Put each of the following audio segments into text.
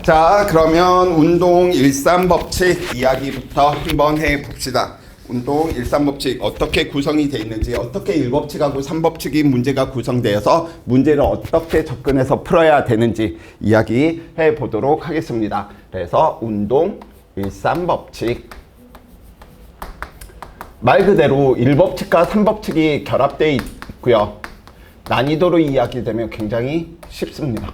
자, 그러면 운동 일삼법칙 이야기부터 한번 해봅시다. 운동 일삼법칙 어떻게 구성이 되어 있는지, 어떻게 1법칙하고 3법칙이 문제가 구성되어서 문제를 어떻게 접근해서 풀어야 되는지 이야기해 보도록 하겠습니다. 그래서 운동 일삼법칙, 말 그대로 1법칙과 3법칙이 결합되어 있고요. 난이도로 이야기되면 굉장히 쉽습니다.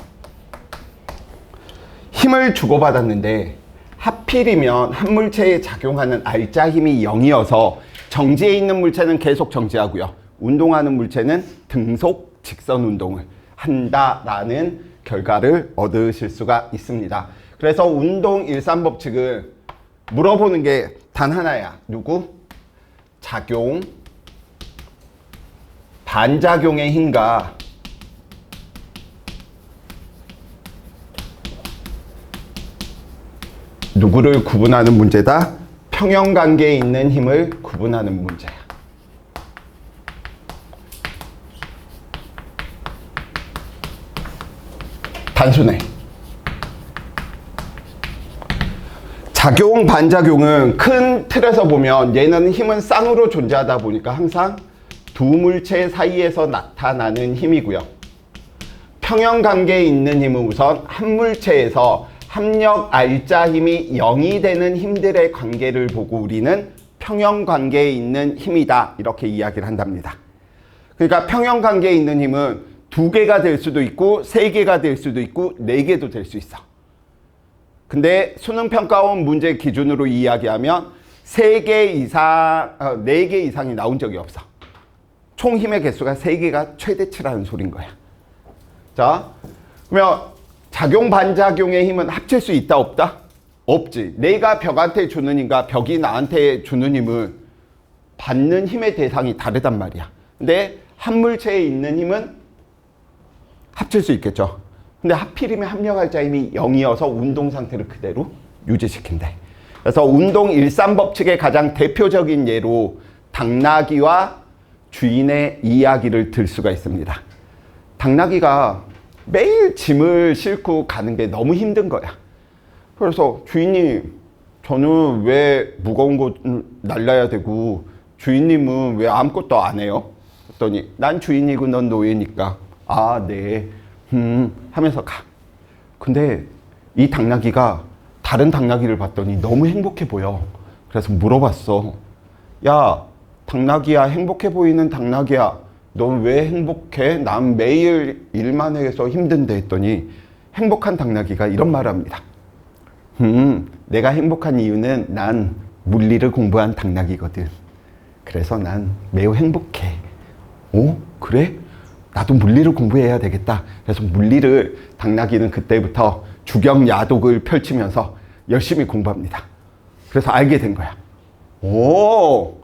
힘을 주고받았는데 하필이면 한 물체에 작용하는 알짜 힘이 0이어서 정지해 있는 물체는 계속 정지하고요. 운동하는 물체는 등속 직선 운동을 한다라는 결과를 얻으실 수가 있습니다. 그래서 운동 일삼법칙을 물어보는 게 단 하나야. 누구? 작용, 반작용의 힘과 누구를 구분하는 문제다? 평형관계에 있는 힘을 구분하는 문제야. 단순해. 작용, 반작용은 큰 틀에서 보면 얘는 힘은 쌍으로 존재하다 보니까 항상 두 물체 사이에서 나타나는 힘이고요. 평형관계에 있는 힘은 우선 한 물체에서 합력 알짜 힘이 0이 되는 힘들의 관계를 보고 우리는 평형관계에 있는 힘이다, 이렇게 이야기를 한답니다. 그러니까 평형관계에 있는 힘은 2개가 될 수도 있고 3개가 될 수도 있고 4개도 될 수 있어. 근데 수능평가원 문제 기준으로 이야기하면 3개 이상, 4개 이상이 나온 적이 없어. 총 힘의 개수가 3개가 최대치라는 소린 거야. 자, 그러면 작용 반작용의 힘은 합칠 수 있다 없다? 없지. 내가 벽한테 주는 힘과 벽이 나한테 주는 힘은 받는 힘의 대상이 다르단 말이야. 근데 한 물체에 있는 힘은 합칠 수 있겠죠. 근데 하필이면 합력알짜 힘이 0이어서 운동 상태를 그대로 유지시킨대. 그래서 운동 일삼법칙의 가장 대표적인 예로 당나귀와 주인의 이야기를 들 수가 있습니다. 당나귀가 매일 짐을 싣고 가는 게 너무 힘든 거야. 그래서 주인님, 저는 왜 무거운 거 날라야 되고 주인님은 왜 아무것도 안 해요? 그랬더니 난 주인이고 넌 노예니까. 아, 네. 하면서 가. 근데 이 당나귀가 다른 당나귀를 봤더니 너무 행복해 보여. 그래서 물어봤어. 야, 당나귀야, 행복해 보이는 당나귀야, 넌 왜 행복해? 난 매일 일만 해서 힘든데 했더니 행복한 당나귀가 이런 말을 합니다. 내가 행복한 이유는 난 물리를 공부한 당나귀거든. 그래서 난 매우 행복해. 오, 그래? 나도 물리를 공부해야 되겠다. 그래서 물리를 당나귀는 그때부터 주경야독을 펼치면서 열심히 공부합니다. 그래서 알게 된 거야. 오,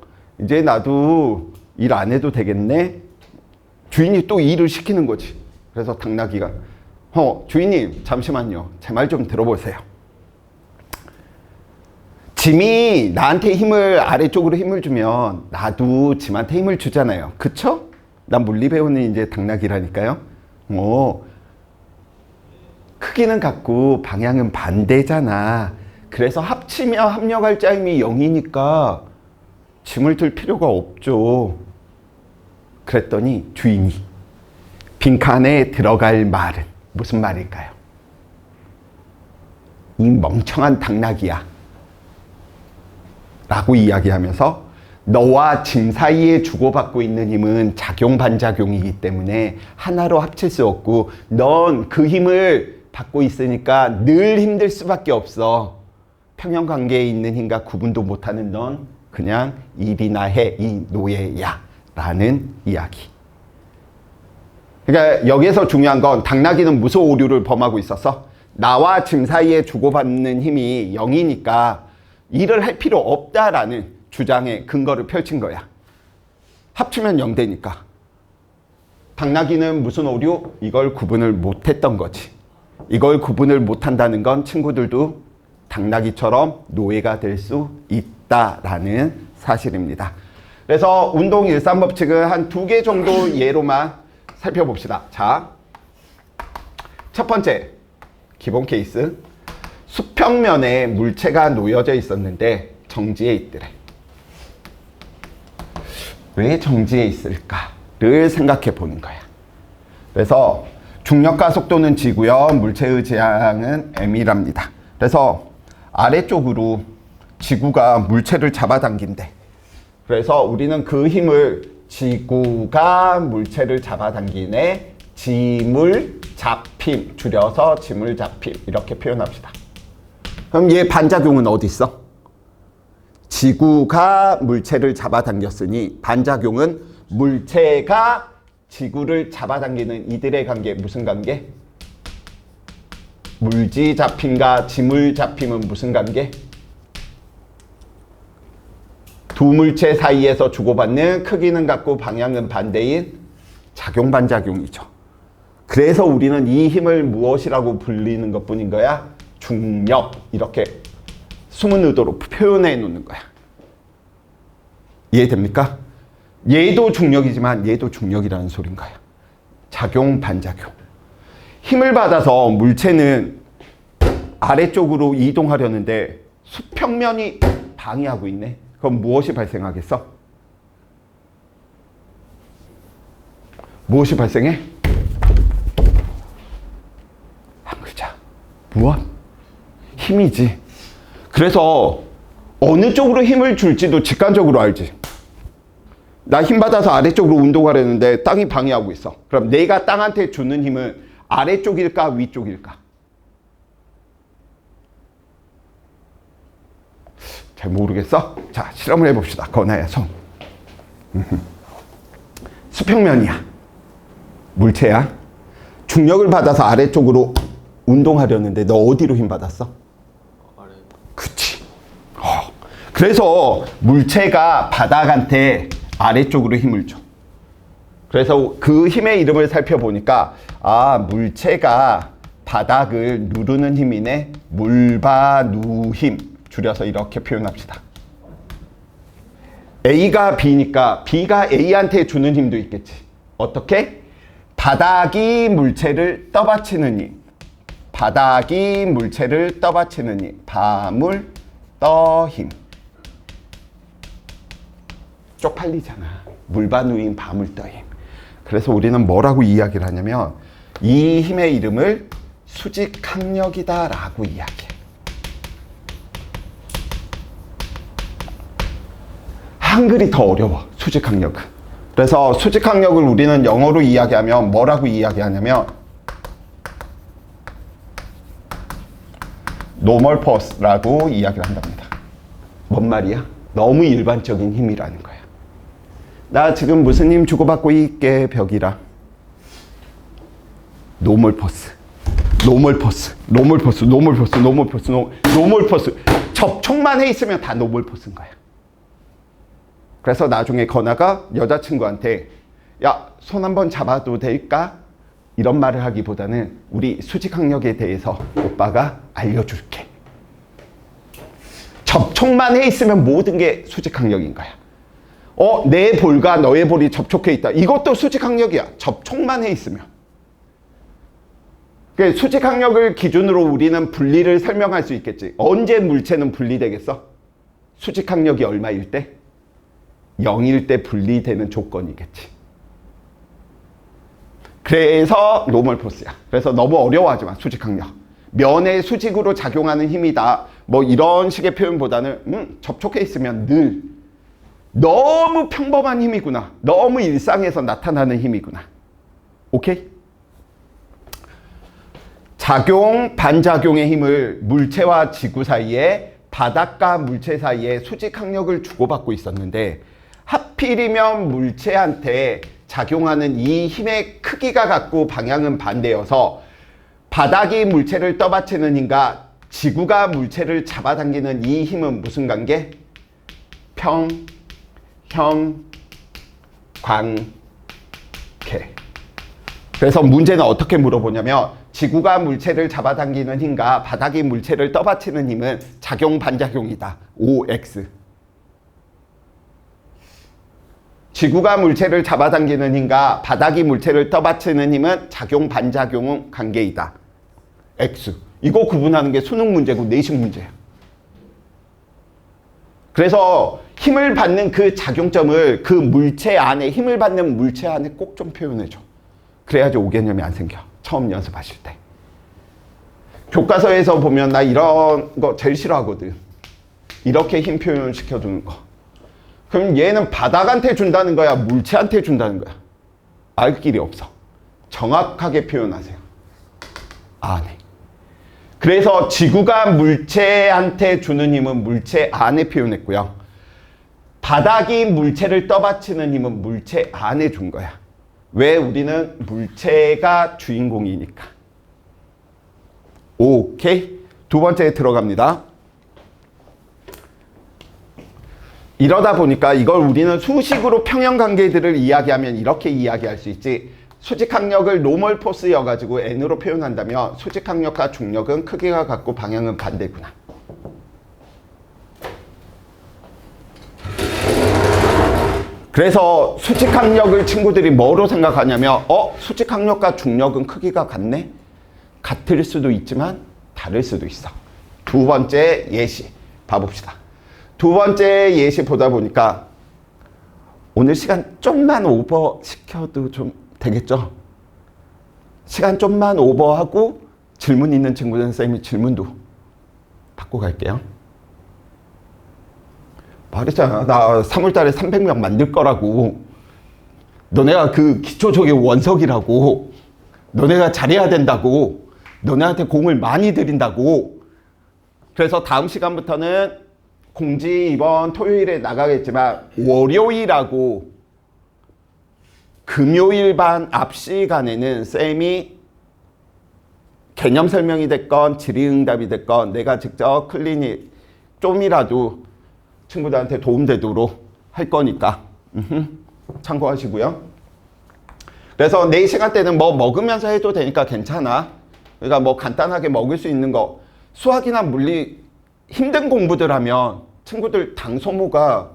이제 나도 일 안 해도 되겠네? 주인이 또 일을 시키는 거지. 그래서 당나귀가 주인님, 잠시만요. 제 말 좀 들어보세요. 짐이 나한테 힘을, 아래쪽으로 힘을 주면 나도 짐한테 힘을 주잖아요. 그쵸? 난 물리 배우는 이제 당나귀라니까요. 크기는 같고 방향은 반대잖아. 그래서 합치면 합력알짜 힘이 0이니까 짐을 들 필요가 없죠. 그랬더니 주인이 빈칸에 들어갈 말은 무슨 말일까요? 이 멍청한 당나귀야 라고 이야기하면서 너와 짐 사이에 주고받고 있는 힘은 작용 반작용이기 때문에 하나로 합칠 수 없고 넌 그 힘을 받고 있으니까 늘 힘들 수밖에 없어. 평형관계에 있는 힘과 구분도 못하는 넌 그냥 일이나 해, 이 노예야 라는 이야기. 그러니까 여기에서 중요한 건 당나귀는 무슨 오류를 범하고 있었어? 나와 짐 사이에 주고받는 힘이 0이니까 일을 할 필요 없다라는 주장의 근거를 펼친 거야. 합치면 0 되니까. 당나귀는 무슨 오류? 이걸 구분을 못했던 거지. 이걸 구분을 못한다는 건 친구들도 당나귀처럼 노예가 될 수 있다라는 사실입니다. 그래서 운동 일삼법칙은 한 2개 정도 예로만 살펴봅시다. 자, 첫 번째 기본 케이스. 수평면에 물체가 놓여져 있었는데 정지해 있더래. 왜 정지해 있을까를 생각해 보는 거야. 그래서 중력과 속도는 G고요. 물체의 지향은 M이랍니다. 그래서 아래쪽으로 지구가 물체를 잡아당긴대. 그래서 우리는 그 힘을 지구가 물체를 잡아당기네, 지물 잡힘, 줄여서 지물 잡힘 이렇게 표현합시다. 그럼 얘 반작용은 어디 있어? 지구가 물체를 잡아당겼으니 반작용은 물체가 지구를 잡아당기는 이들의 관계, 무슨 관계? 물지 잡힘과 지물 잡힘은 무슨 관계? 두 물체 사이에서 주고받는 크기는 같고 방향은 반대인 작용 반작용이죠. 그래서 우리는 이 힘을 무엇이라고 불리는 것뿐인 거야? 중력. 이렇게 숨은 의도로 표현해 놓는 거야. 이해됩니까? 얘도 중력이지만 얘도 중력이라는 소린 거야. 작용 반작용. 힘을 받아서 물체는 아래쪽으로 이동하려는데 수평면이 방해하고 있네. 그럼 무엇이 발생하겠어? 무엇이 발생해? 한 글자. 무엇? 힘이지. 그래서 어느 쪽으로 힘을 줄지도 직관적으로 알지. 나 힘 받아서 아래쪽으로 운동하려는데 땅이 방해하고 있어. 그럼 내가 땅한테 주는 힘은 아래쪽일까 위쪽일까? 잘 모르겠어? 자, 실험을 해봅시다. 건아야, 손. 수평면이야. 물체야. 중력을 받아서 아래쪽으로 운동하려는데 너 어디로 힘 받았어? 아래. 그치. 그래서 물체가 바닥한테 아래쪽으로 힘을 줘. 그래서 그 힘의 이름을 살펴보니까 물체가 바닥을 누르는 힘이네. 물바누힘. 줄여서 이렇게 표현합시다. A가 B니까 B가 A한테 주는 힘도 있겠지. 어떻게? 바닥이 물체를 떠받치는 힘. 바닥이 물체를 떠받치는 힘. 바물 떠힘. 쪽팔리잖아. 물바누임 바물떠힘. 그래서 우리는 뭐라고 이야기를 하냐면 이 힘의 이름을 수직항력이다 라고 이야기해. 한글이 더 어려워. 수직항력은. 그래서 수직항력을 우리는 영어로 이야기하면 뭐라고 이야기하냐면 normal force라고 이야기를 한답니다. 뭔 말이야? 너무 일반적인 힘이라는 거야. 나 지금 무슨 힘 주고받고 있게 벽이랑 normal force, normal force, normal force, normal force, normal force, normal force. 접촉만 해 있으면 다 normal force인 거야. 그래서 나중에 건아가 여자친구한테 야, 손 한번 잡아도 될까? 이런 말을 하기보다는 우리 수직항력에 대해서 오빠가 알려줄게. 접촉만 해 있으면 모든 게 수직항력인 거야. 내 볼과 너의 볼이 접촉해 있다. 이것도 수직항력이야. 접촉만 해 있으면. 그러니까 수직항력을 기준으로 우리는 분리를 설명할 수 있겠지. 언제 물체는 분리되겠어? 수직항력이 얼마일 때? 0일 때 분리되는 조건이겠지. 그래서 노멀 포스야. 그래서 너무 어려워하지 마. 수직항력. 면에 수직으로 작용하는 힘이다. 뭐 이런 식의 표현보다는 접촉해 있으면 늘 너무 평범한 힘이구나. 너무 일상에서 나타나는 힘이구나. 오케이? 작용, 반작용의 힘을 물체와 지구 사이에 바닥과 물체 사이에 수직항력을 주고받고 있었는데 하필이면 물체한테 작용하는 이 힘의 크기가 같고 방향은 반대여서 바닥이 물체를 떠받치는 힘과 지구가 물체를 잡아당기는 이 힘은 무슨 관계? 평, 형, 관계. 그래서 문제는 어떻게 물어보냐면 지구가 물체를 잡아당기는 힘과 바닥이 물체를 떠받치는 힘은 작용 반작용이다. OX. 지구가 물체를 잡아당기는 힘과 바닥이 물체를 떠받치는 힘은 작용 반작용 관계이다. X. 이거 구분하는 게 수능 문제고 내신 문제예요. 그래서 힘을 받는 그 작용점을 그 물체 안에, 힘을 받는 물체 안에 꼭 좀 표현해줘. 그래야지 오개념이 안 생겨. 처음 연습하실 때. 교과서에서 보면 나 이런 거 제일 싫어하거든. 이렇게 힘 표현 시켜주는 거. 그럼 얘는 바닥한테 준다는 거야? 물체한테 준다는 거야? 알 길이 없어. 정확하게 표현하세요. 안에. 그래서 지구가 물체한테 주는 힘은 물체 안에 표현했고요. 바닥이 물체를 떠받치는 힘은 물체 안에 준 거야. 왜? 우리는 물체가 주인공이니까. 오케이. 두 번째에 들어갑니다. 이러다 보니까 이걸 우리는 수식으로 평형관계들을 이야기하면 이렇게 이야기할 수 있지. 수직항력을 노멀 포스여가지고 n으로 표현한다면 수직항력과 중력은 크기가 같고 방향은 반대구나. 그래서 수직항력을 친구들이 뭐로 생각하냐면 수직항력과 중력은 크기가 같네? 같을 수도 있지만 다를 수도 있어. 두 번째 예시 봐봅시다. 두 번째 예시 보다 보니까 오늘 시간 좀만 오버 시켜도 좀 되겠죠? 시간 좀만 오버하고 질문 있는 친구들은 쌤이 질문도 받고 갈게요. 말했잖아. 나 3월달에 300명 만들 거라고. 너네가 그 기초적인 원석이라고. 너네가 잘해야 된다고. 너네한테 공을 많이 들인다고. 그래서 다음 시간부터는 공지 이번 토요일에 나가겠지만 월요일하고 금요일 반 앞 시간에는 쌤이 개념 설명이 됐건 질의응답이 됐건 내가 직접 클리닉 좀이라도 친구들한테 도움되도록 할 거니까 참고하시고요. 그래서 내 시간 때는 뭐 먹으면서 해도 되니까 괜찮아. 그러니까 뭐 간단하게 먹을 수 있는 거. 수학이나 물리 힘든 공부들 하면 친구들 당 소모가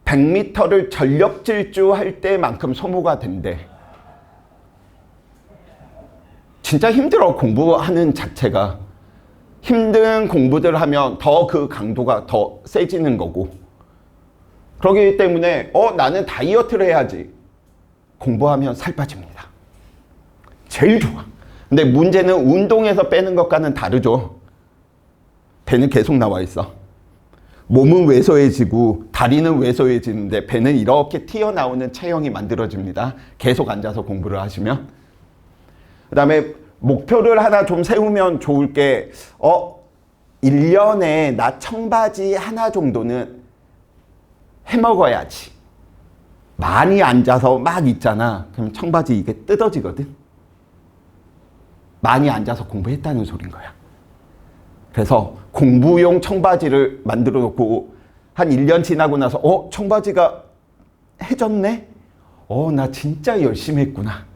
100m를 전력 질주할 때만큼 소모가 된대. 진짜 힘들어. 공부하는 자체가. 힘든 공부들 하면 더 그 강도가 더 세지는 거고. 그렇기 때문에 나는 다이어트를 해야지. 공부하면 살 빠집니다. 제일 좋아. 근데 문제는 운동에서 빼는 것과는 다르죠. 배는 계속 나와 있어. 몸은 왜소해지고 다리는 왜소해지는데 배는 이렇게 튀어나오는 체형이 만들어집니다. 계속 앉아서 공부를 하시면. 그 다음에 목표를 하나 좀 세우면 좋을 게 1년에 나 청바지 하나 정도는 해먹어야지. 많이 앉아서 막 있잖아. 그럼 청바지 이게 뜯어지거든. 많이 앉아서 공부했다는 소린 거야. 그래서 공부용 청바지를 만들어 놓고 한 1년 지나고 나서 청바지가 해졌네? 나 진짜 열심히 했구나.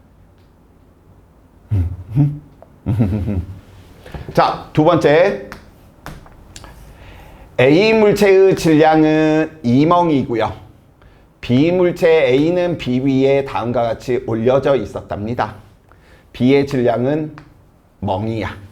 자, 두 번째. A 물체의 질량은 2멍이고요. B 물체 A는 B 위에 다음과 같이 올려져 있었답니다. B의 질량은 멍이야.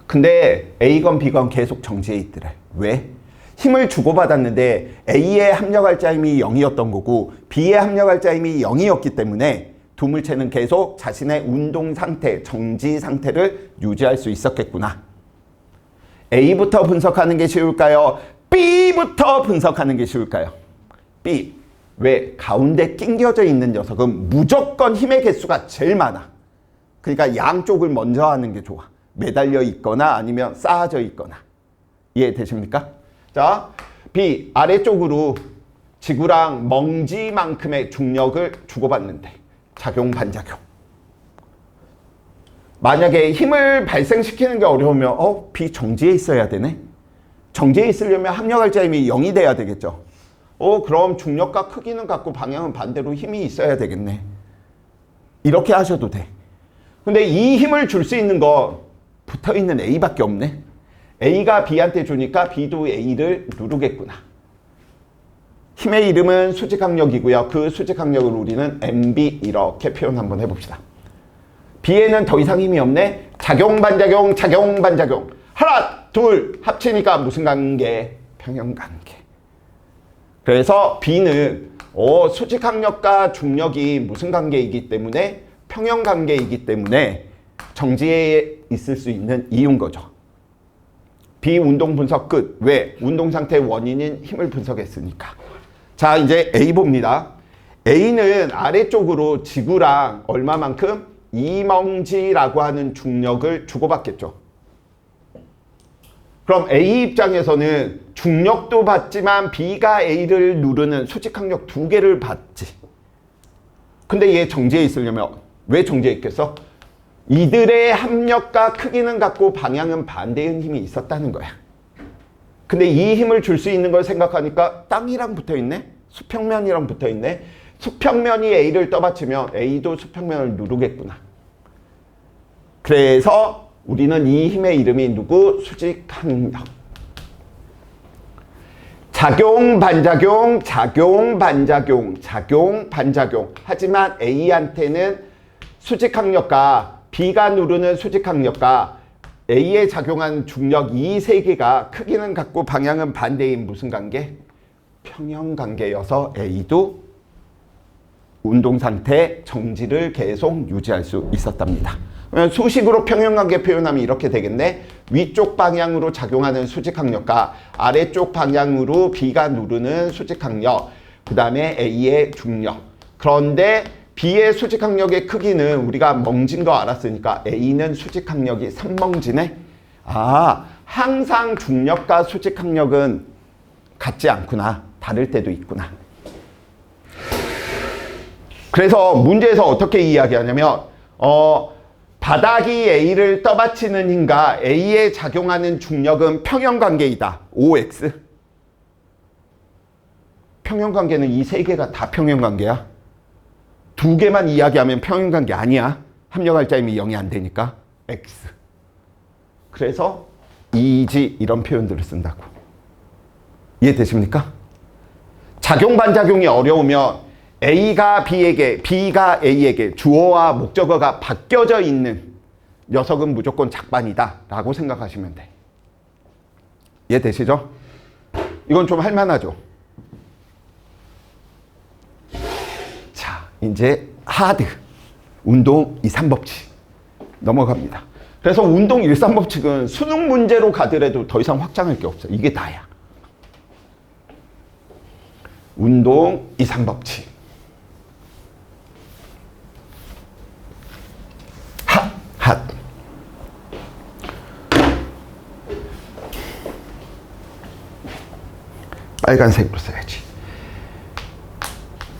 근데 A건 B건 계속 정지해 있더래. 왜? 힘을 주고받았는데 A의 합력할 자임이 0이었던 거고 B의 합력할 자임이 0이었기 때문에 두 물체는 계속 자신의 운동 상태, 정지 상태를 유지할 수 있었겠구나. A부터 분석하는 게 쉬울까요? B부터 분석하는 게 쉬울까요? B. 왜? 가운데 낑겨져 있는 녀석은 무조건 힘의 개수가 제일 많아. 그러니까 양쪽을 먼저 하는 게 좋아. 매달려 있거나 아니면 쌓아져 있거나. 이해되십니까? 자, B. 아래쪽으로 지구랑 먼지만큼의 중력을 주고받는데 작용 반작용. 만약에 힘을 발생시키는 게 어려우면 B 정지에 있어야 되네. 정지에 있으려면 합력할 자임이 0이 돼야 되겠죠. 그럼 중력과 크기는 같고 방향은 반대로 힘이 있어야 되겠네. 이렇게 하셔도 돼. 근데 이 힘을 줄 수 있는 거 붙어있는 A밖에 없네. A가 B한테 주니까 B도 A를 누르겠구나. 힘의 이름은 수직항력이고요. 그 수직항력을 우리는 MB 이렇게 표현 한번 해봅시다. B에는 더 이상 힘이 없네. 작용, 반작용, 작용, 반작용. 하나, 둘 합치니까 무슨 관계? 평형관계. 그래서 B는 수직항력과 중력이 무슨 관계이기 때문에 평형관계이기 때문에 정지에 있을 수 있는 이유인 거죠. B 운동 분석 끝. 왜? 운동 상태의 원인인 힘을 분석했으니까. 자, 이제 A 봅니다. A는 아래쪽으로 지구랑 얼마만큼? 이멍지라고 하는 중력을 주고받겠죠. 그럼 A 입장에서는 중력도 받지만 B가 A를 누르는 수직항력 두 개를 받지. 근데 얘 정지해 있으려면 왜 정지해 있겠어? 이들의 합력과 크기는 같고 방향은 반대의 힘이 있었다는 거야. 근데 이 힘을 줄 수 있는 걸 생각하니까 땅이랑 붙어있네? 수평면이랑 붙어있네? 수평면이 A를 떠받치면 A도 수평면을 누르겠구나. 그래서 우리는 이 힘의 이름이 누구? 수직항력. 작용, 반작용, 작용, 반작용, 작용, 반작용. 하지만 A한테는 수직항력과 B가 누르는 수직항력과 A에 작용한 중력 이 세 개가 크기는 같고 방향은 반대인 무슨 관계? 평형관계여서 A도 운동상태 정지를 계속 유지할 수 있었답니다. 수식으로 평형관계 표현하면 이렇게 되겠네. 위쪽 방향으로 작용하는 수직항력과 아래쪽 방향으로 B가 누르는 수직항력, 그 다음에 A의 중력. 그런데 B의 수직항력의 크기는 우리가 멍진 거 알았으니까 A는 수직항력이 3멍지네. 아, 항상 중력과 수직항력은 같지 않구나. 다를 때도 있구나. 그래서 문제에서 어떻게 이야기하냐면 바닥이 A를 떠받치는 힘과 A에 작용하는 중력은 평형관계이다. OX. 평형관계는 이 세 개가 다 평형관계야. 두 개만 이야기하면 평형관계 아니야. 합력할 자임이 0이 안 되니까 X. 그래서 이지 이런 표현들을 쓴다고. 이해되십니까? 작용 반작용이 어려우면 A가 B에게, B가 A에게 주어와 목적어가 바뀌어져 있는 녀석은 무조건 작반이다 라고 생각하시면 돼. 이해되시죠? 이건 좀 할만하죠? 자, 이제 하드 운동 2, 3법칙 넘어갑니다. 그래서 운동 1, 3법칙은 수능 문제로 가더라도 더 이상 확장할 게 없어. 이게 다야. 운동 2, 3법칙. 핫. 빨간색으로 써야지.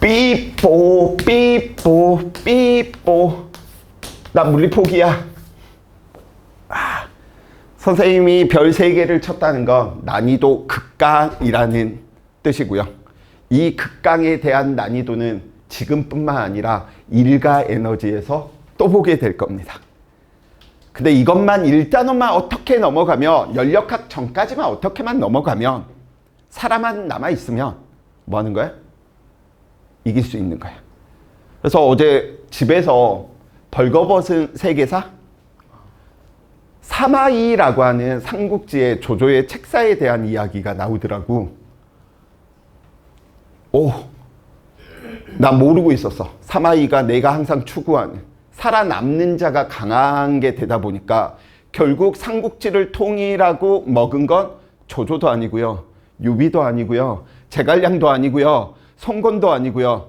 삐뽀 삐뽀 삐뽀. 나 물리 포기야. 선생님이 별 3개를 쳤다는 건 난이도 극강이라는 뜻이고요. 이 극강에 대한 난이도는 지금뿐만 아니라 일가 에너지에서 또 보게 될 겁니다. 근데 이것만 1단원만 어떻게 넘어가면, 연력학 전까지만 어떻게만 넘어가면 사람만 남아있으면 뭐 하는 거야? 이길 수 있는 거야. 그래서 어제 집에서 벌거벗은 세계사? 사마이라고 하는 삼국지의 조조의 책사에 대한 이야기가 나오더라고. 오, 나 모르고 있었어. 사마이가 내가 항상 추구하는 살아남는 자가 강한 게 되다 보니까 결국 삼국지를 통일하고 먹은 건 조조도 아니고요, 유비도 아니고요, 제갈량도 아니고요, 성건도 아니고요,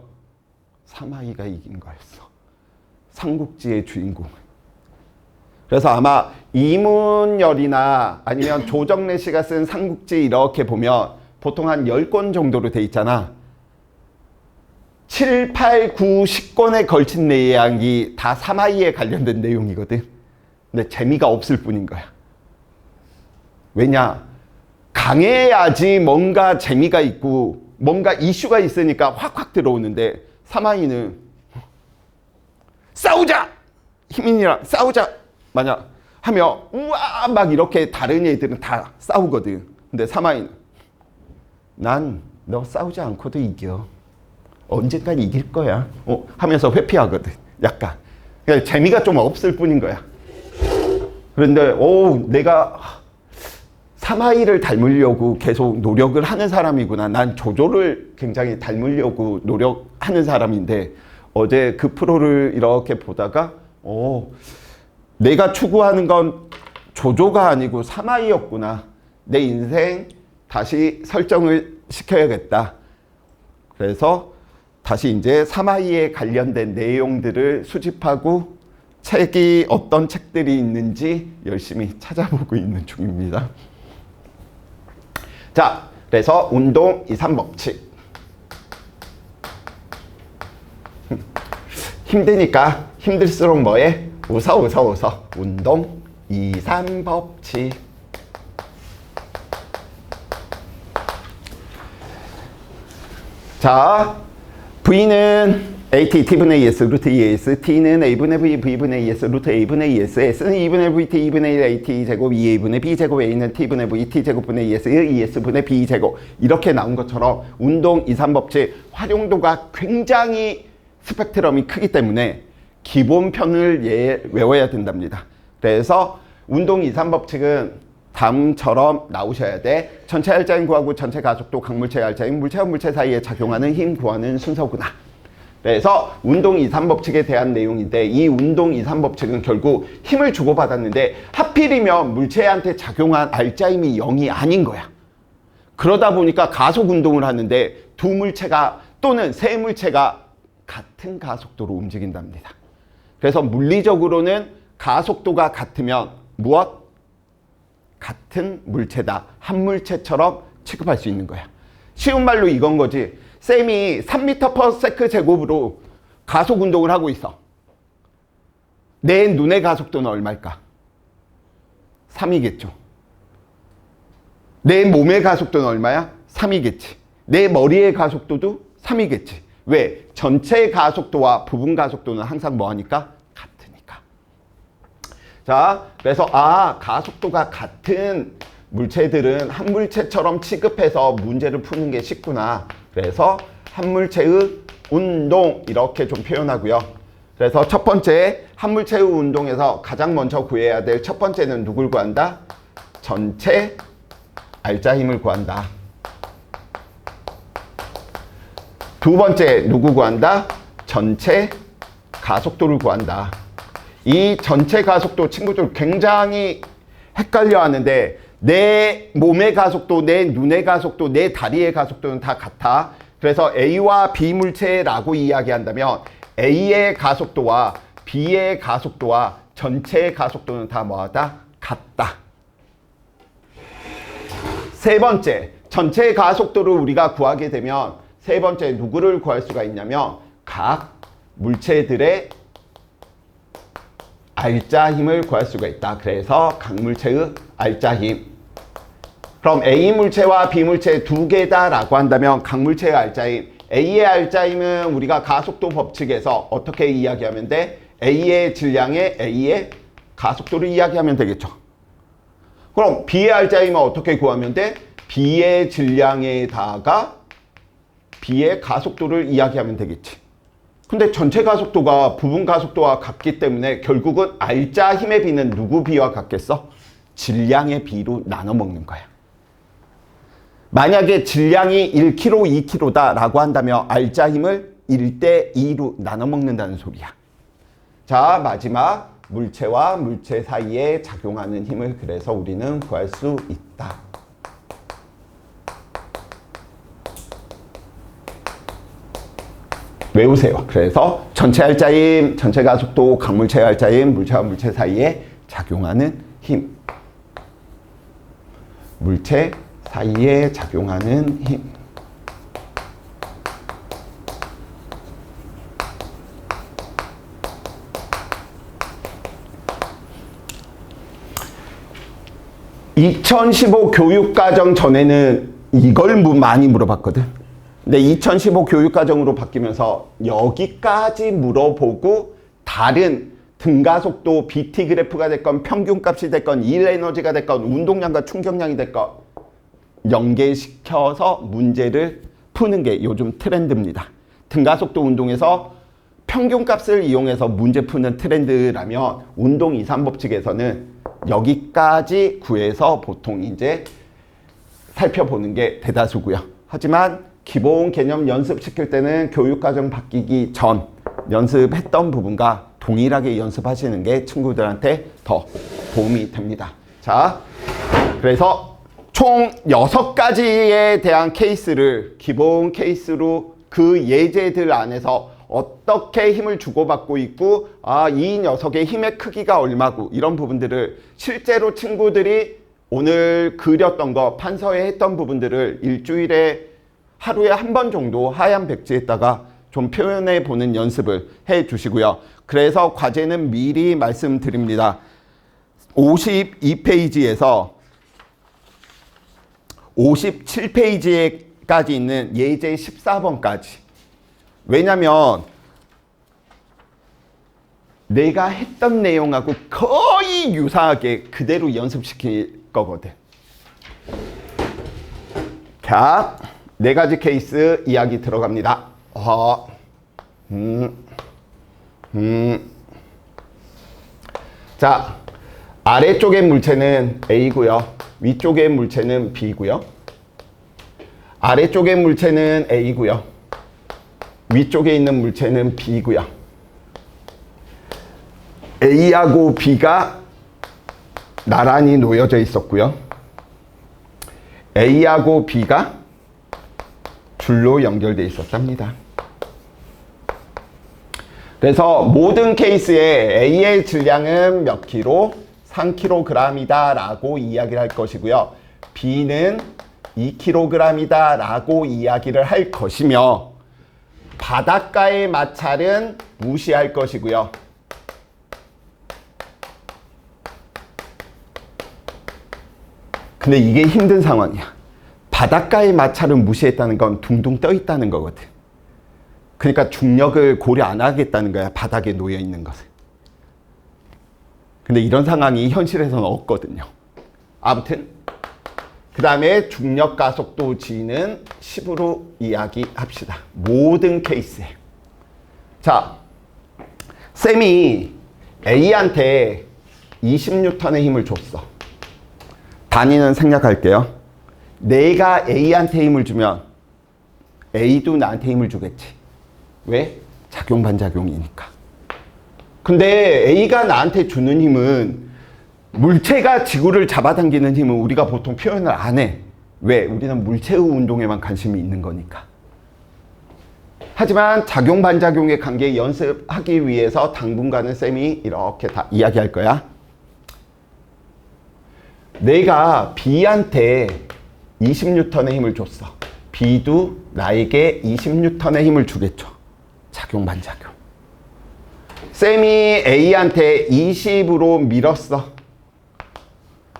사마이가 이긴 거였어. 삼국지의 주인공. 그래서 아마 이문열이나 아니면 조정래 씨가 쓴 삼국지 이렇게 보면 보통 한 10권 정도로 돼 있잖아. 7, 8, 9, 10권에 걸친 내용이 다 사마이에 관련된 내용이거든. 근데 재미가 없을 뿐인 거야. 왜냐? 강해야지 뭔가 재미가 있고 뭔가 이슈가 있으니까 확확 들어오는데, 사마이는 싸우자! 희민이랑 싸우자! 만약 하면 우와 막 이렇게 다른 애들은 다 싸우거든. 근데 사마이는 난 너 싸우지 않고도 이겨. 언젠간 이길 거야. 하면서 회피하거든. 약간. 그러니까 재미가 좀 없을 뿐인 거야. 그런데 내가 사마이를 닮으려고 계속 노력을 하는 사람이구나. 난 조조를 굉장히 닮으려고 노력하는 사람인데 어제 그 프로를 이렇게 보다가 내가 추구하는 건 조조가 아니고 사마이였구나. 내 인생 다시 설정을 시켜야겠다. 그래서 다시 이제 사마이에 관련된 내용들을 수집하고 책이 어떤 책들이 있는지 열심히 찾아보고 있는 중입니다. 자, 그래서 운동 2, 3법칙. 힘드니까 힘들수록 뭐해? 웃어. 운동 2, 3법칙. 자, V는 AT, T분의 ES, 루트 ES, T는 A분의 V, V분의 ES, 루트 A분의 ES, S는 2분의 VT, 2분의 1 AT 제곱, 2A분의 B제곱, A는 T분의 V, T제곱분의 ES, ES분의 B제곱. 이렇게 나온 것처럼 운동 2, 3법칙 활용도가 굉장히 스펙트럼이 크기 때문에 기본편을 외워야 된답니다. 그래서 운동 2, 3법칙은 다음처럼 나오셔야 돼. 전체 알짜힘 구하고 전체 가속도 강물체의 알짜힘, 물체와 물체 사이에 작용하는 힘 구하는 순서구나. 그래서 운동 2, 3법칙에 대한 내용인데 이 운동 2, 3법칙은 결국 힘을 주고받았는데 하필이면 물체한테 작용한 알짜힘이 0이 아닌 거야. 그러다 보니까 가속 운동을 하는데 두 물체가 또는 세 물체가 같은 가속도로 움직인답니다. 그래서 물리적으로는 가속도가 같으면 무엇? 같은 물체다. 한 물체처럼 취급할 수 있는 거야. 쉬운 말로 이건 거지. 쌤이 3m/s 제곱으로 가속 운동을 하고 있어. 내 눈의 가속도는 얼마일까? 3이겠죠. 내 몸의 가속도는 얼마야? 3이겠지. 내 머리의 가속도도 3이겠지. 왜? 전체 가속도와 부분 가속도는 항상 뭐하니까? 같으니까. 자, 그래서 가속도가 같은 물체들은 한 물체처럼 취급해서 문제를 푸는 게 쉽구나. 그래서 한 물체의 운동 이렇게 좀 표현하고요. 그래서 첫 번째 한 물체의 운동에서 가장 먼저 구해야 될 첫 번째는 누굴 구한다? 전체 알짜힘을 구한다. 두 번째 누구 구한다? 전체 가속도를 구한다. 이 전체 가속도 친구들 굉장히 헷갈려 하는데 내 몸의 가속도, 내 눈의 가속도, 내 다리의 가속도는 다 같아. 그래서 A와 B 물체라고 이야기한다면 A의 가속도와 B의 가속도와 전체의 가속도는 다 뭐하다? 같다. 세 번째, 전체 가속도를 우리가 구하게 되면 세 번째 누구를 구할 수가 있냐면 각 물체들의 알짜힘을 구할 수가 있다. 그래서 각 물체의 알짜힘. 그럼 A 물체와 B 물체 두 개다라고 한다면 각 물체의 알짜힘. A의 알짜힘은 우리가 가속도 법칙에서 어떻게 이야기하면 돼? A의 질량에 A의 가속도를 이야기하면 되겠죠. 그럼 B의 알짜힘은 어떻게 구하면 돼? B의 질량에다가 B의 가속도를 이야기하면 되겠지. 근데 전체 가속도가 부분 가속도와 같기 때문에 결국은 알짜 힘의 비는 누구 비와 같겠어? 질량의 비로 나눠 먹는 거야. 만약에 질량이 1kg, 2kg다 라고 한다면 알짜 힘을 1대2로 나눠 먹는다는 소리야. 자, 마지막 물체와 물체 사이에 작용하는 힘을 그래서 우리는 구할 수 있다. 외우세요. 그래서 전체 알짜힘, 전체 가속도, 각물체의 알짜힘, 물체와 물체 사이에 작용하는 힘. 물체 사이에 작용하는 힘. (2015) 교육과정 전에는 이걸 많이 물어봤거든. 근데 2015 교육과정으로 바뀌면서 여기까지 물어보고 다른 등가속도, BT 그래프가 됐건 평균값이 됐건 일 에너지가 됐건 운동량과 충격량이 됐건 연계시켜서 문제를 푸는 게 요즘 트렌드입니다. 등가속도 운동에서 평균값을 이용해서 문제 푸는 트렌드라면 운동 2, 3법칙에서는 여기까지 구해서 보통 이제 살펴보는 게 대다수고요. 하지만 기본 개념 연습시킬 때는 교육과정 바뀌기 전 연습했던 부분과 동일하게 연습하시는 게 친구들한테 더 도움이 됩니다. 자, 그래서 총 6가지에 대한 케이스를 기본 케이스로 그 예제들 안에서 어떻게 힘을 주고받고 있고 이 녀석의 힘의 크기가 얼마고 이런 부분들을 실제로 친구들이 오늘 그렸던 거 판서에 했던 부분들을 일주일에 하루에 한 번 정도 하얀 백지에다가 좀 표현해 보는 연습을 해 주시고요. 그래서 과제는 미리 말씀드립니다. 52페이지에서 57페이지까지 있는 예제 14번까지. 왜냐면 내가 했던 내용하고 거의 유사하게 그대로 연습시킬 거거든. 자, 4가지 케이스 이야기 들어갑니다. 자, 아래쪽의 물체는 A고요. 위쪽의 물체는 B고요. 아래쪽의 물체는 A고요. 위쪽에 있는 물체는 B고요. A하고 B가 나란히 놓여져 있었고요. A하고 B가 줄로 연결되어 있었답니다. 그래서 모든 케이스에 A의 질량은 몇 킬로? 3kg이다 라고 이야기를 할 것이고요. B는 2kg이다 라고 이야기를 할 것이며 바닷가의 마찰은 무시할 것이고요. 근데 이게 힘든 상황이야. 바닷가의 마찰은 무시했다는 건 둥둥 떠 있다는 거거든. 그러니까 중력을 고려 안 하겠다는 거야. 바닥에 놓여 있는 것을. 근데 이런 상황이 현실에서는 없거든요. 아무튼 그 다음에 중력 가속도 G는 10으로 이야기합시다. 모든 케이스에. 자, 쌤이 A한테 20N의 힘을 줬어. 단위는 생략할게요. 내가 A한테 힘을 주면 A도 나한테 힘을 주겠지. 왜? 작용 반작용이니까. 근데 A가 나한테 주는 힘은 물체가 지구를 잡아당기는 힘은 우리가 보통 표현을 안 해. 왜? 우리는 물체의 운동에만 관심이 있는 거니까. 하지만 작용 반작용의 관계 연습하기 위해서 당분간은 쌤이 이렇게 다 이야기할 거야. 내가 B한테 20N의 힘을 줬어. B도 나에게 20N의 힘을 주겠죠. 작용 반작용. 쌤이 A한테 20으로 밀었어.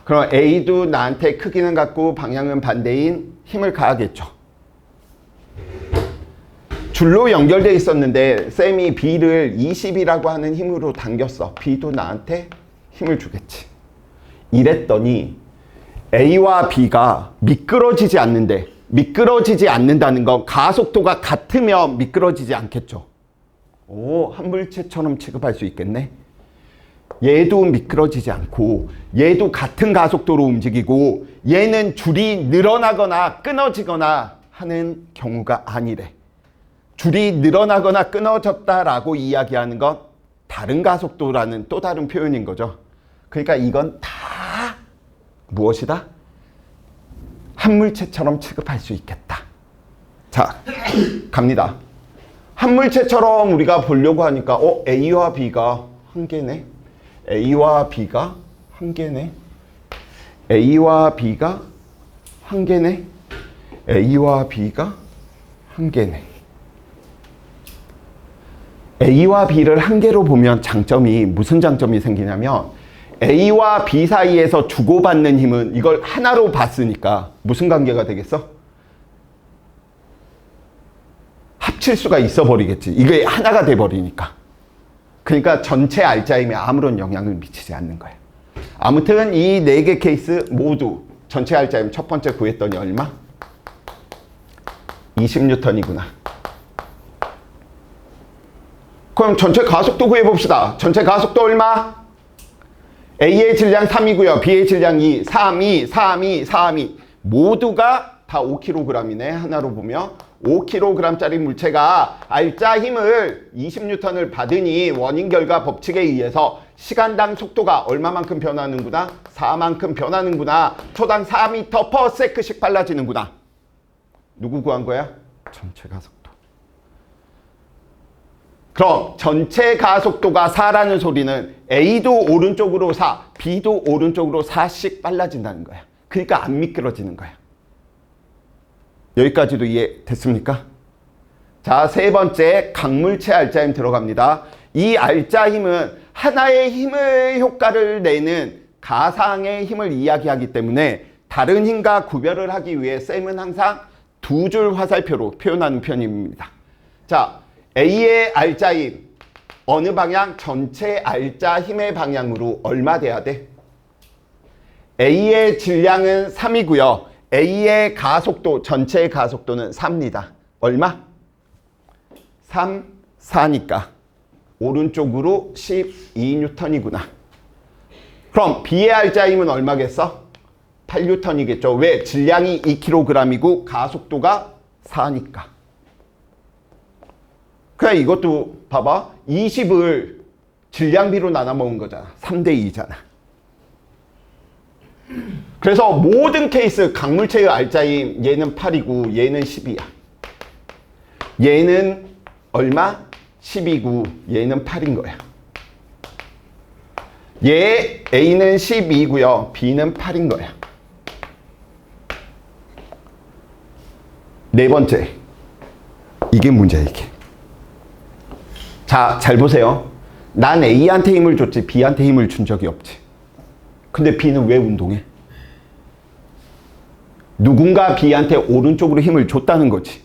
그럼 A도 나한테 크기는 같고 방향은 반대인 힘을 가하겠죠. 줄로 연결되어 있었는데 쌤이 B를 20이라고 하는 힘으로 당겼어. B도 나한테 힘을 주겠지. 이랬더니 A와 B가 미끄러지지 않는데, 미끄러지지 않는다는 건 가속도가 같으면 미끄러지지 않겠죠. 오, 한 물체처럼 취급할 수 있겠네. 얘도 미끄러지지 않고 얘도 같은 가속도로 움직이고 얘는 줄이 늘어나거나 끊어지거나 하는 경우가 아니래. 줄이 늘어나거나 끊어졌다라고 이야기하는 건 다른 가속도라는 또 다른 표현인 거죠. 그러니까 이건 다 무엇이다? 한 물체처럼 취급할 수 있겠다. 자, 갑니다. 한 물체처럼 우리가 보려고 하니까 A와 B가 한 개네. A와 B가 한 개네. A와 B가 한 개네. A와 B가 한 개네. A와 B를 한 개로 보면 장점이 무슨 장점이 생기냐면 A와 B 사이에서 주고받는 힘은 이걸 하나로 봤으니까 무슨 관계가 되겠어? 합칠 수가 있어 버리겠지. 이게 하나가 돼 버리니까. 그러니까 전체 알짜임에 아무런 영향을 미치지 않는 거예요. 아무튼 이 4개 케이스 모두 전체 알짜임 첫 번째 구했더니 얼마? 20N이구나. 그럼 전체 가속도 구해봅시다. 전체 가속도 얼마? A의 질량 3이고요. B의 질량 2. 3, 2, 3, 2, 3, 2. 모두가 다 5kg이네. 하나로 보면. 5kg짜리 물체가 알짜 힘을 20N을 받으니 원인 결과 법칙에 의해서 시간당 속도가 얼마만큼 변하는구나? 4만큼 변하는구나. 초당 4m/s씩 빨라지는구나. 누구 구한 거야? 전체 가속도. 그럼 전체 가속도가 4라는 소리는 A도 오른쪽으로 4, B도 오른쪽으로 4씩 빨라진다는 거야. 그러니까 안 미끄러지는 거야. 여기까지도 이해됐습니까? 자, 세 번째 강물체 알짜 힘 들어갑니다. 이 알짜 힘은 하나의 힘의 효과를 내는 가상의 힘을 이야기하기 때문에 다른 힘과 구별을 하기 위해 쌤은 항상 두 줄 화살표로 표현하는 편입니다. 자, A의 알짜 힘 어느 방향? 전체 알짜 힘의 방향으로 얼마 돼야 돼? A의 질량은 3이고요. A의 가속도, 전체의 가속도는 4입니다. 얼마? 3, 4니까 오른쪽으로 12N이구나. 그럼 B의 알짜 힘은 얼마겠어? 8N이겠죠. 왜? 질량이 2kg이고 가속도가 4니까. 그래, 이것도 봐봐. 20을 질량비로 나눠 먹은 거잖아. 3대 2잖아. 그래서 모든 케이스 강물체의 알짜 힘 얘는 8이고 얘는 10이야. 얘는 얼마? 10이고 얘는 8인 거야. 얘 A는 12고요. B는 8인 거야. 네 번째. 이게 문제야, 이게. 자, 잘 보세요. 난 A한테 힘을 줬지 B한테 힘을 준 적이 없지. 근데 B는 왜 운동해? 누군가 B한테 오른쪽으로 힘을 줬다는 거지.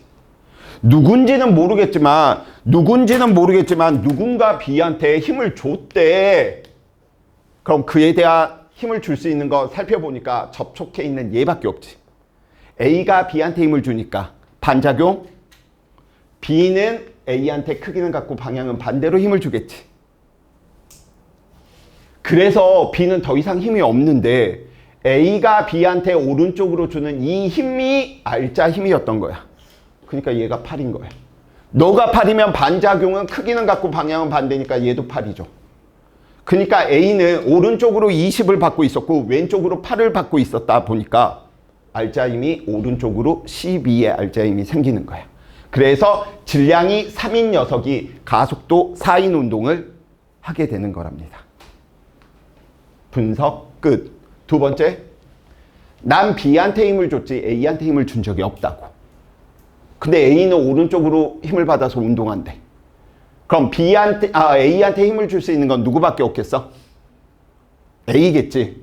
누군지는 모르겠지만 누군가 B한테 힘을 줬대. 그럼 그에 대한 힘을 줄 수 있는 거 살펴보니까 접촉해 있는 얘밖에 없지. A가 B한테 힘을 주니까 반작용. B는 A한테 크기는 같고 방향은 반대로 힘을 주겠지. 그래서 B는 더 이상 힘이 없는데 A가 B한테 오른쪽으로 주는 이 힘이 알짜 힘이었던 거야. 그러니까 얘가 8인 거야. 너가 8이면 반작용은 크기는 같고 방향은 반대니까 얘도 8이죠. 그러니까 A는 오른쪽으로 20을 받고 있었고 왼쪽으로 8을 받고 있었다 보니까 알짜 힘이 오른쪽으로 12의 알짜 힘이 생기는 거야. 그래서 질량이 3인 녀석이 가속도 4인 운동을 하게 되는 거랍니다. 분석 끝. 두 번째, 난 B한테 힘을 줬지 A한테 힘을 준 적이 없다고. 근데 A는 오른쪽으로 힘을 받아서 운동한대. 그럼 A한테 힘을 줄 수 있는 건 누구밖에 없겠어? A겠지.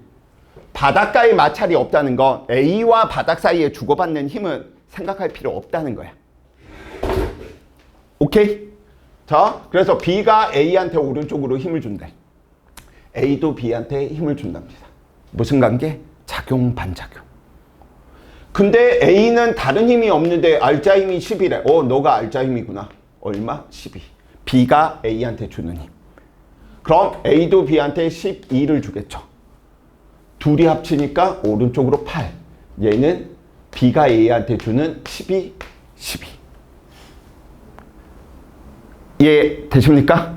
바닷가에 마찰이 없다는 건 A와 바닥 사이에 주고받는 힘은 생각할 필요 없다는 거야. 오케이? 자, 그래서 B가 A한테 오른쪽으로 힘을 준대. A도 B한테 힘을 준답니다. 무슨 관계? 작용, 반작용. 근데 A는 다른 힘이 없는데 알짜 힘이 10이래. 너가 알짜 힘이구나. 얼마? 12. B가 A한테 주는 힘. 그럼 A도 B한테 12를 주겠죠. 둘이 합치니까 오른쪽으로 8. 얘는 B가 A한테 주는 12, 12. 이해 되십니까?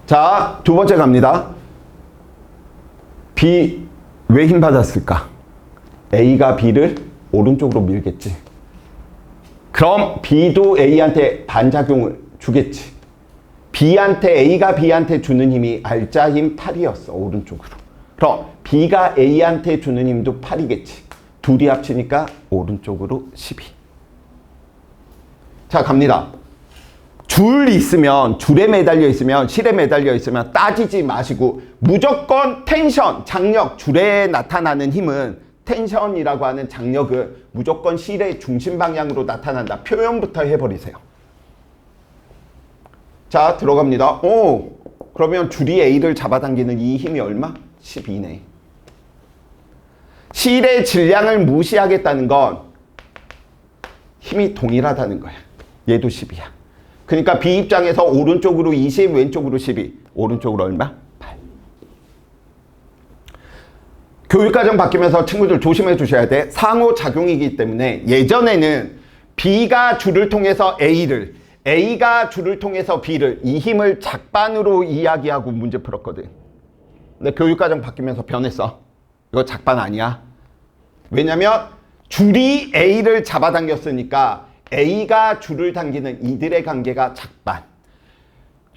자, 두 번째 갑니다. B 왜 힘 받았을까? A가 B를 오른쪽으로 밀겠지. 그럼 B도 A한테 반작용을 주겠지. A가 B한테 주는 힘이 알짜 힘 8이었어. 오른쪽으로. 그럼 B가 A한테 주는 힘도 8이겠지. 둘이 합치니까 오른쪽으로 12. 자, 갑니다. 줄에 매달려 있으면, 실에 매달려 있으면 따지지 마시고 무조건 텐션, 장력, 줄에 나타나는 힘은 텐션이라고 하는 장력은 무조건 실의 중심 방향으로 나타난다. 표현부터 해버리세요. 자, 들어갑니다. 그러면 줄이 A를 잡아당기는 이 힘이 얼마? 12네. 실의 질량을 무시하겠다는 건 힘이 동일하다는 거야. 얘도 10이야. 그러니까 B 입장에서 오른쪽으로 20, 왼쪽으로 12. 오른쪽으로 얼마? 8. 교육과정 바뀌면서 친구들 조심해 주셔야 돼. 상호작용이기 때문에 예전에는 B가 줄을 통해서 A를, A가 줄을 통해서 B를, 이 힘을 작반으로 이야기하고 문제 풀었거든. 근데 교육과정 바뀌면서 변했어. 이거 작반 아니야. 왜냐면 줄이 A를 잡아당겼으니까 A가 줄을 당기는 이들의 관계가 작반.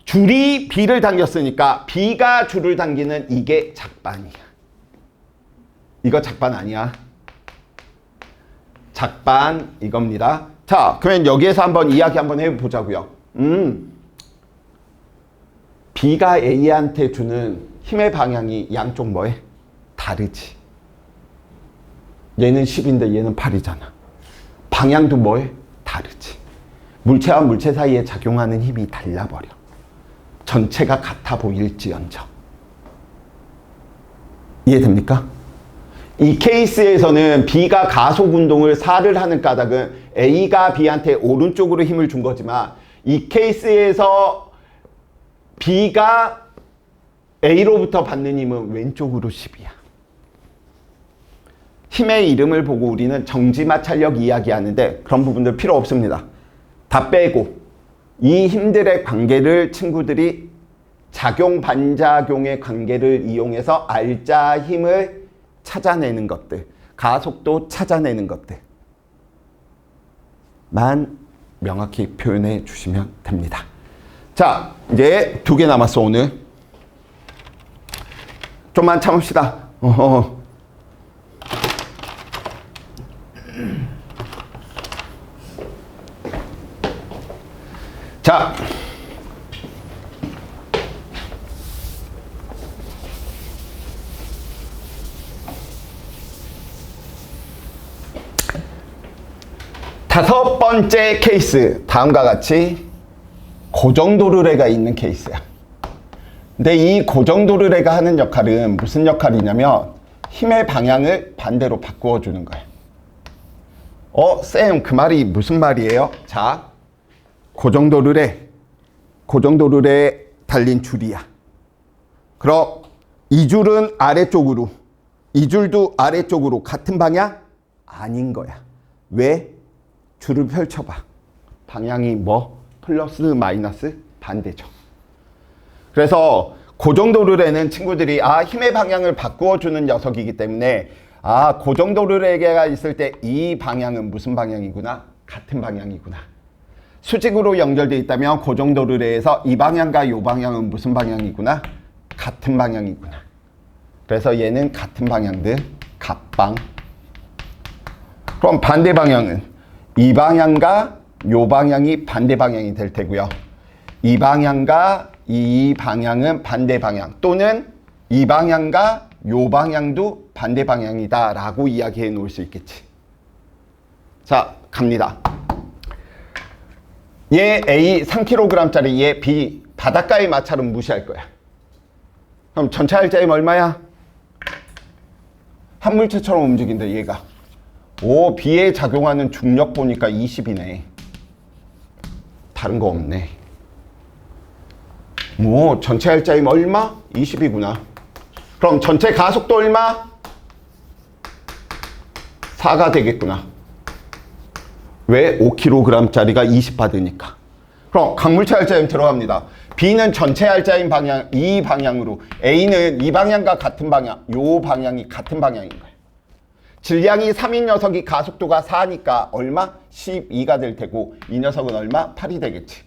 줄이 B를 당겼으니까 B가 줄을 당기는 이게 작반이야. 이거 작반 아니야. 작반 이겁니다. 자, 그러면 여기에서 한번 이야기 한번 해보자고요. B가 A한테 주는 힘의 방향이 양쪽 뭐해? 다르지. 얘는 10인데 얘는 8이잖아. 방향도 뭐해? 다르지. 물체와 물체 사이에 작용하는 힘이 달라버려. 전체가 같아 보일지언정. 이해됩니까? 이 케이스에서는 B가 가속 운동을 4를 하는 까닭은 A가 B한테 오른쪽으로 힘을 준 거지만 이 케이스에서 B가 A로부터 받는 힘은 왼쪽으로 10이야. 힘의 이름을 보고 우리는 정지마찰력 이야기하는데 그런 부분들 필요 없습니다. 다 빼고 이 힘들의 관계를 친구들이 작용 반작용의 관계를 이용해서 알자 힘을 찾아내는 것들, 가속도 찾아내는 것들만 명확히 표현해 주시면 됩니다. 자, 이제 2개 남았어. 오늘 좀만 참읍시다. 자, 다섯 번째 케이스, 다음과 같이 고정도르래가 있는 케이스야. 근데 이 고정도르래가 하는 역할은 무슨 역할이냐면 힘의 방향을 반대로 바꾸어 주는 거야. 쌤, 그 말이 무슨 말이에요? 자, 고정도르래에 달린 줄이야. 그럼 이 줄은 아래쪽으로, 이 줄도 아래쪽으로 같은 방향? 아닌 거야. 왜? 줄을 펼쳐봐. 방향이 뭐? 플러스 마이너스 반대죠. 그래서 고정도르래는 친구들이 힘의 방향을 바꾸어주는 녀석이기 때문에 고정도르래가 있을 때 이 방향은 무슨 방향이구나? 같은 방향이구나. 수직으로 연결되어 있다면 고정도르래에서 이 방향과 이 방향은 무슨 방향이구나? 같은 방향이구나. 그래서 얘는 같은 방향들, 갑방. 그럼 반대 방향은 이 방향과 이 방향이 반대 방향이 될 테고요. 이 방향과 이 방향은 반대 방향, 또는 이 방향과 이 방향도 반대 방향이다 라고 이야기해 놓을 수 있겠지. 자, 갑니다. 얘 A 3kg짜리, 얘 B 바닷가의 마찰은 무시할 거야. 그럼 전체 알자임 얼마야? 한 물체처럼 움직인다 얘가. B에 작용하는 중력 보니까 20이네. 다른 거 없네. 전체 알자임 얼마? 20이구나. 그럼 전체 가속도 얼마? 4가 되겠구나. 왜? 5kg짜리가 20 받으니까. 그럼 각물체 알자임 들어갑니다. B는 전체 알자임 방향 이 방향으로, A는 이 방향과 같은 방향, 요 방향이 같은 방향인 거예요. 질량이 3인 녀석이 가속도가 4니까 얼마? 12가 될 테고, 이 녀석은 얼마? 8이 되겠지.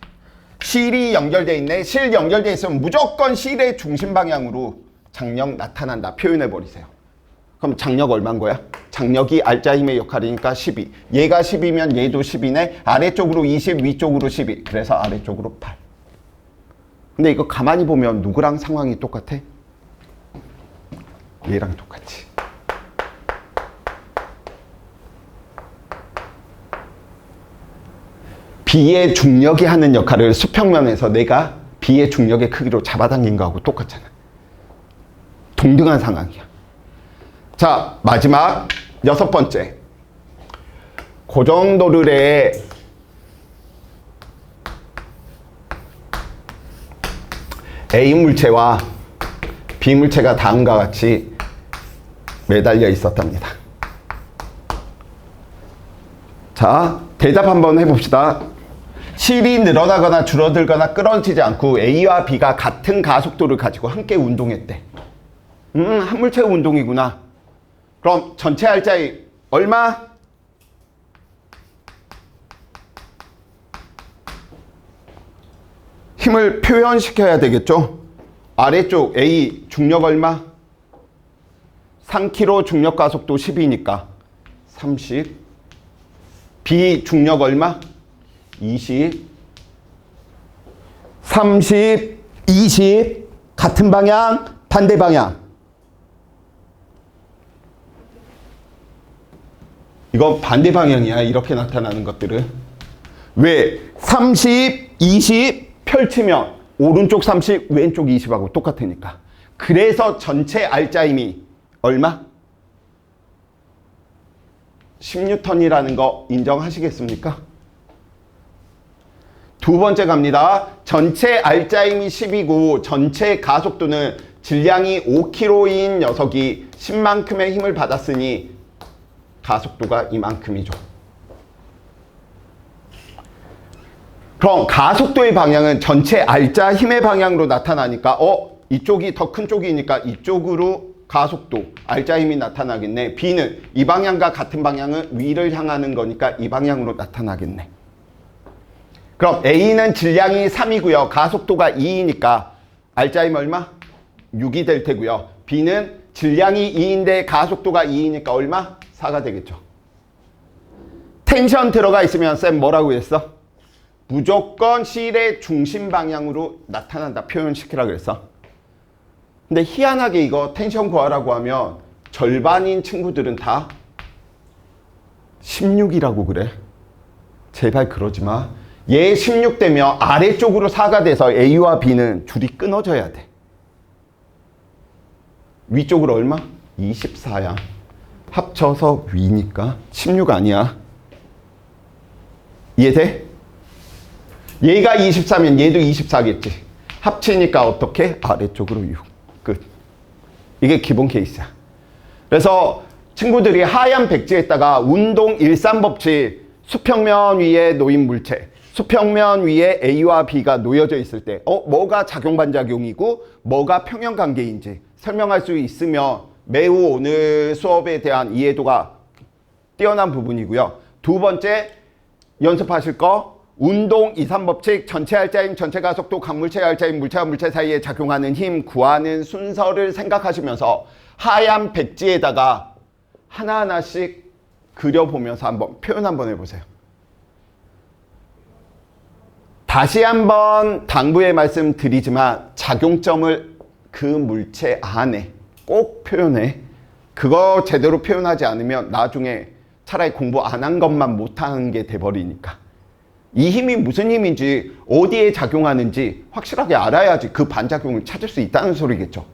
실이 연결돼 있네. 실 연결돼 있으면 무조건 실의 중심 방향으로 장력 나타난다. 표현해 버리세요. 그럼 장력 얼마인 거야? 장력이 알자 힘의 역할이니까 12. 얘가 10이면 얘도 10이네. 아래쪽으로 20, 위쪽으로 12. 그래서 아래쪽으로 8. 근데 이거 가만히 보면 누구랑 상황이 똑같아? 얘랑 똑같지. B의 중력이 하는 역할을 수평면에서 내가 B의 중력의 크기로 잡아당긴 거하고 똑같잖아. 동등한 상황이야. 자, 마지막 6번째. 고정도르래의 A 물체와 B 물체가 다음과 같이 매달려 있었답니다. 자, 대답 한번 해봅시다. 실이 늘어나거나 줄어들거나 끊어지지 않고 A와 B가 같은 가속도를 가지고 함께 운동했대. 한 물체 운동이구나. 그럼 전체 알짜이 얼마? 힘을 표현시켜야 되겠죠? 아래쪽 A 중력 얼마? 3kg 중력 가속도 10이니까 30. B 중력 얼마? 20. 30, 20. 같은 방향, 반대 방향. 이거 반대 방향이야. 이렇게 나타나는 것들은. 왜? 30, 20 펼치면 오른쪽 30, 왼쪽 20하고 똑같으니까. 그래서 전체 알짜 힘이 얼마? 10N이라는 거 인정하시겠습니까? 두 번째 갑니다. 전체 알짜 힘이 10이고 전체 가속도는 질량이 5kg인 녀석이 10만큼의 힘을 받았으니 가속도가 이만큼이죠. 그럼 가속도의 방향은 전체 알짜 힘의 방향으로 나타나니까 이쪽이 더 큰 쪽이니까 이쪽으로 가속도, 알짜 힘이 나타나겠네. B는 이 방향과 같은 방향은 위를 향하는 거니까 이 방향으로 나타나겠네. 그럼 A는 질량이 3이고요. 가속도가 2이니까 알짜 힘 얼마? 6이 될 테고요. B는 질량이 2인데 가속도가 2이니까 얼마? 4가 되겠죠. 텐션 들어가 있으면 쌤 뭐라고 했어? 무조건 실의 중심 방향으로 나타난다 표현시키라 그랬어. 근데 희한하게 이거 텐션 구하라고 하면 절반인 친구들은 다 16이라고 그래. 제발 그러지 마. 얘 16 되면 아래쪽으로 4가 돼서 A와 B는 줄이 끊어져야 돼. 위쪽으로 얼마? 24야. 합쳐서 위니까 16 아니야. 이해돼? 얘가 24면 얘도 24겠지. 합치니까 어떻게? 아래쪽으로 6. 끝. 이게 기본 케이스야. 그래서 친구들이 하얀 백지에다가 운동 일삼법칙 수평면 위에 놓인 물체, 수평면 위에 A와 B가 놓여져 있을 때 뭐가 작용반작용이고 뭐가 평형관계인지 설명할 수 있으면 매우 오늘 수업에 대한 이해도가 뛰어난 부분이고요. 두 번째 연습하실 거 운동 2, 3법칙 전체 알짜힘, 전체 가속도, 강물체 알짜힘, 물체와 물체 사이에 작용하는 힘 구하는 순서를 생각하시면서 하얀 백지에다가 하나하나씩 그려보면서 한번 표현 한번 해보세요. 다시 한번 당부의 말씀 드리지만 작용점을 그 물체 안에 꼭 표현해. 그거 제대로 표현하지 않으면 나중에 차라리 공부 안 한 것만 못하는 게 돼버리니까. 이 힘이 무슨 힘인지 어디에 작용하는지 확실하게 알아야지 그 반작용을 찾을 수 있다는 소리겠죠.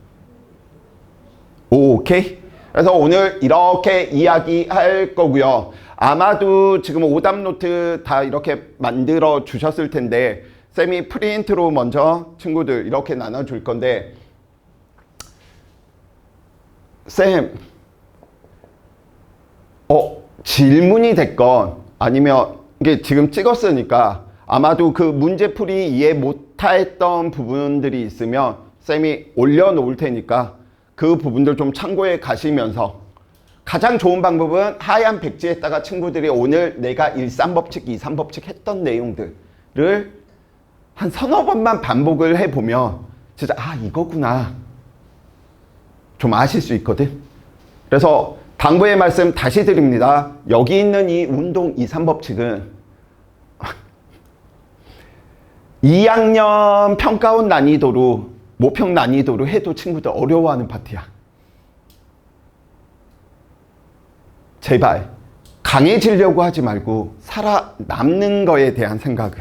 오케이? 그래서 오늘 이렇게 이야기할 거고요. 아마도 지금 오답 노트 다 이렇게 만들어 주셨을 텐데 쌤이 프린트로 먼저 친구들 이렇게 나눠줄 건데 쌤 질문이 됐건 아니면 이게 지금 찍었으니까 아마도 그 문제풀이 이해 못했던 부분들이 있으면 쌤이 올려놓을 테니까 그 부분들 좀 참고해 가시면서 가장 좋은 방법은 하얀 백지에다가 친구들이 오늘 내가 1, 3법칙, 2, 3법칙 했던 내용들을 한 서너 번만 반복을 해보면 진짜 이거구나 좀 아실 수 있거든. 그래서 당부의 말씀 다시 드립니다. 여기 있는 이 운동 2, 3법칙은 2학년 평가원 난이도로 모평 난이도로 해도 친구들 어려워하는 파트야. 제발 강해지려고 하지 말고 살아남는 거에 대한 생각을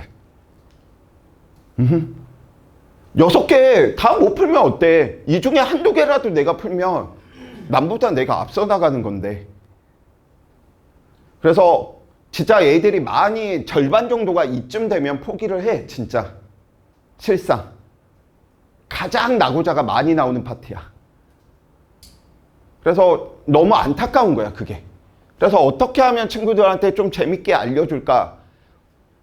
6개 다 못 풀면 어때? 이 중에 한두 개라도 내가 풀면 남보다 내가 앞서 나가는 건데. 그래서 진짜 애들이 많이 절반 정도가 이쯤 되면 포기를 해. 진짜 실상 가장 낙오자가 많이 나오는 파트야. 그래서 너무 안타까운 거야, 그게. 그래서 어떻게 하면 친구들한테 좀 재밌게 알려줄까?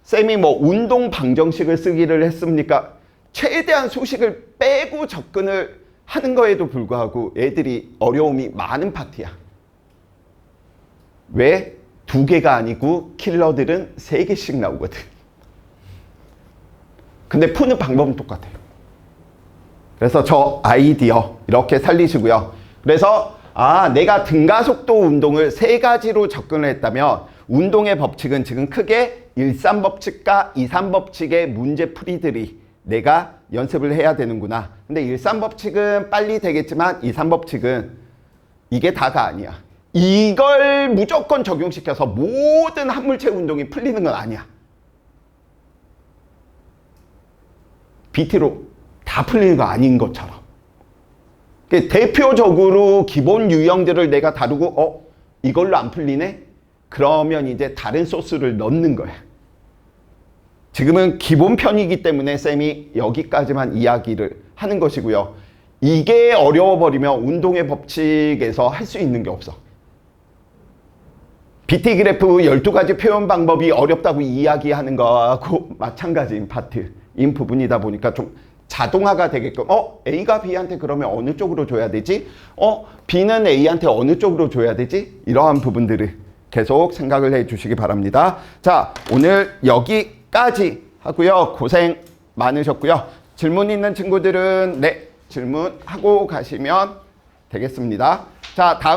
쌤이 뭐 운동 방정식을 쓰기를 했습니까? 최대한 수식을 빼고 접근을 하는 거에도 불구하고 애들이 어려움이 많은 파트야. 왜? 2개가 아니고 킬러들은 3개씩 나오거든. 근데 푸는 방법은 똑같아요. 그래서 저 아이디어 이렇게 살리시고요. 그래서 내가 등가속도 운동을 3가지로 접근을 했다면 운동의 법칙은 지금 크게 1~3법칙과 2~3법칙의 문제풀이들이 내가 연습을 해야 되는구나. 근데 1~3법칙은 빨리 되겠지만 2~3법칙은 이게 다가 아니야. 이걸 무조건 적용시켜서 모든 한물체 운동이 풀리는 건 아니야. BT로 다 풀리는 거 아닌 것처럼. 대표적으로 기본 유형들을 내가 다루고 이걸로 안 풀리네? 그러면 이제 다른 소스를 넣는 거야. 지금은 기본 편이기 때문에 쌤이 여기까지만 이야기를 하는 것이고요. 이게 어려워버리면 운동의 법칙에서 할 수 있는 게 없어. BT 그래프 12가지 표현 방법이 어렵다고 이야기하는 거하고 마찬가지인 파트인 부분이다 보니까 좀 자동화가 되게끔 A가 B한테 그러면 어느 쪽으로 줘야 되지? B는 A한테 어느 쪽으로 줘야 되지? 이러한 부분들을 계속 생각을 해 주시기 바랍니다. 자, 오늘 여기까지 하고요. 고생 많으셨고요. 질문 있는 친구들은 질문하고 가시면 되겠습니다. 자, 다음